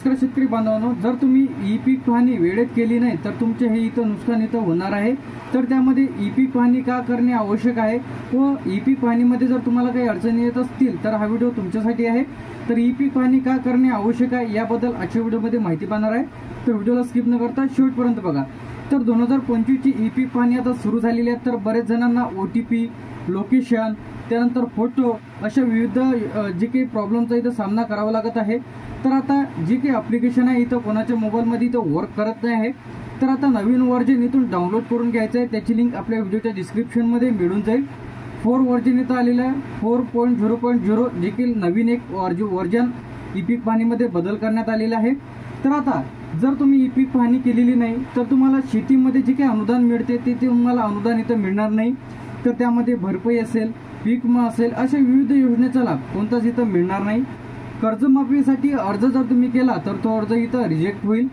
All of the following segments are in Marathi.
नमस्कार शेतकरी बांधवांनो, जर तुम्ही ई पीक पाहणी वेळेत केली नाही तर तुमचे हे इथं नुकसान होणार आहे। तर त्यामध्ये ई पीक पाहणी का करणे आवश्यक आहे व ई पीक पाहणीमध्ये जर तुम्हाला काही अडचणी येत असतील तर हा व्हिडिओ तुमच्यासाठी आहे। तर ई पीक पाहणी का करणे आवश्यक आहे याबद्दल आजच्या व्हिडिओमध्ये माहिती पाहणार आहे, तर व्हिडिओला स्किप न करता शेवटपर्यंत बघा। तर 2025 ची ई पीक पाहणी आता सुरू झालेली आहे। तर बरेच जणांना OTP, लोकेशन, त्यानंतर फोटो अशा विविध जे काही प्रॉब्लेमचा इथं सामना करावा लागत आहे। तर आता जे काही ॲप्लिकेशन आहे इथं कोणाच्या मोबाईलमध्ये इथं वर्क करत नाही आहे, तर आता नवीन व्हर्जन इथून डाउनलोड करून घ्यायचं आहे। त्याची लिंक आपल्या व्हिडिओच्या डिस्क्रिप्शनमध्ये मिळून जाईल। 4 व्हर्जन इथं आलेलं आहे, 4.0.0 जे की नवीन एक व्हर्जन ई पीक पाहणीमध्ये बदल करण्यात आलेला आहे। तर आता जर तुम्ही ई पीक पाहणी केलेली नाही तर तुम्हाला शेतीमध्ये जे काही अनुदान मिळते ते तुम्हाला अनुदान इथं मिळणार नाही। तर त्यामध्ये भरपाई असेल, पीक विमा असेल, अशा विविध योजनेचा लाभ कोणताच इथं मिळणार नाही। कर्जमाफीसाठी अर्ज जर तुम्ही केला तर तो अर्ज इथं रिजेक्ट होईल।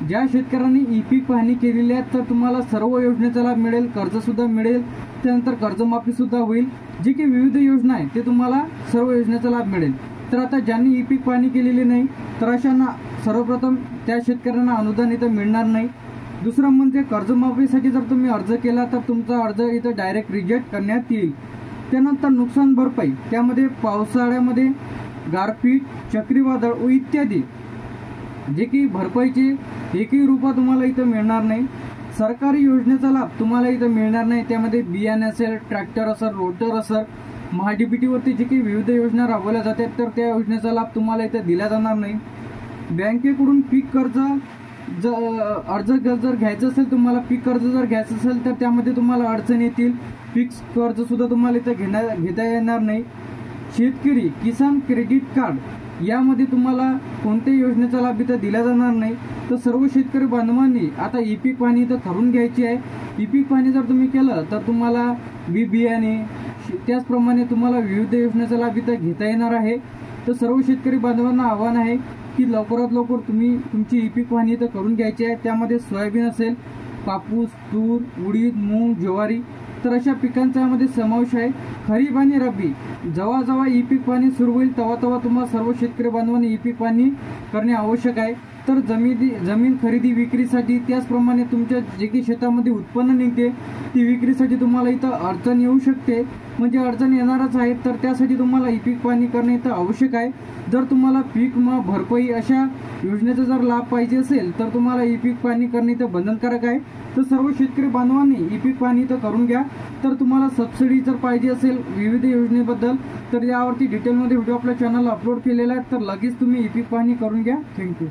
ज्या शेतकऱ्यांनी ई पीक पाहणी केलेली आहे तर तुम्हाला सर्व योजनेचा लाभ मिळेल, कर्ज सुद्धा मिळेल, त्यानंतर कर्जमाफी सुद्धा होईल। जी काही विविध योजना आहे ते तुम्हाला सर्व योजनेचा लाभ मिळेल। तर आता ज्यांनी ई पीक पाहणी केलेली नाही तर अशांना सर्वप्रथम त्या शेतकऱ्यांना अनुदान इथं मिळणार नाही। दुसरं म्हणजे कर्जमाफीसाठी जर तुम्ही अर्ज केला तर तुमचा अर्ज इथं डायरेक्ट रिजेक्ट करण्यात येईल। त्यानंतर नुकसान भरपाई, त्यामध्ये पावसाळ्यामध्ये गारपीट, चक्रीवादळ व इत्यादी जे की भरपाईचे एकही रुपया तुम्हाला इथं मिळणार नाही। सरकारी योजनेचा लाभ तुम्हाला इथं मिळणार नाही। त्यामध्ये बियाणे असेल, ट्रॅक्टर असेल, रोटर असेल, महाडीबीटी वरती जे काही विविध योजना राबवल्या जातात तर त्या योजनेचा लाभ तुम्हाला इथं दिला जाणार नाही। बँकेकडून पीक कर्ज अर्ज जर घ्यायचं असेल, तुम्हाला पीक कर्ज जर घ्यायचं असेल तर त्यामध्ये तुम्हाला अडचण येतील। पीक कर्ज सुद्धा तुम्हाला इथं घेता येणार नाही। शेतकरी किसान क्रेडिट कार्ड यामध्ये तुम्हाला कोणत्याही योजनेचा लाभ इथं दिला जाणार नाही। तर सर्व शेतकरी बांधवांनी आता ई पीक पाहणी इथं करून घ्यायची आहे। ई पीक पाहणी जर तुम्ही केलं तर तुम्हाला बियाणे, त्याचप्रमाणे तुम्हाला विविध योजनेचा लाभ इथं घेता येणार आहे। तर सर्व शेतकरी बांधवांना आव्हान आहे की लवकरात लवकर तुम्ही तुमची ई पीक पाहणी इथं करून घ्यायची आहे। त्यामध्ये सोयाबीन असेल, कापूस, तूर, उडीद, मूग, ज्वारी, तर अशा पिकांचा यामध्ये समावेश आहे। खरीप आणि रब्बी जेव्हा जेव्हा ई पीक पाहणी सुरू होईल तेव्हा तेव्हा तुम्हाला सर्व शेतकरी बांधवांनी ई पीक पाहणी करणे आवश्यक आहे। तर जमीन खरेदी विक्रीसाठी, त्याचप्रमाणे तुमच्या जे काही शेतामध्ये उत्पन्न निघते ती विक्रीसाठी तुम्हाला इथं अडचण येऊ शकते, म्हणजे अडचण येणारच आहे। तर त्यासाठी तुम्हाला ई पीक पाहणी करणे इथं आवश्यक आहे। जर तुम्हाला पीक विमा, भरपाई अशा योजनेचा जर लाभ पाहिजे असेल तर तुम्हाला ई पीक पाहणी करणे इथं बंधनकारक आहे। तर सर्व शेतकरी बांधवांनी ई पीक पाहणी इथं करून घ्या। तर तुम्हाला सबसिडी जर पाहिजे असेल विविध योजनेबद्दल तर यावरती डिटेलमध्ये व्हिडिओ आपल्या चॅनलला अपलोड केलेला आहे, तर लगेच तुम्ही ई पीक पाहणी करून घ्या। थँक्यू।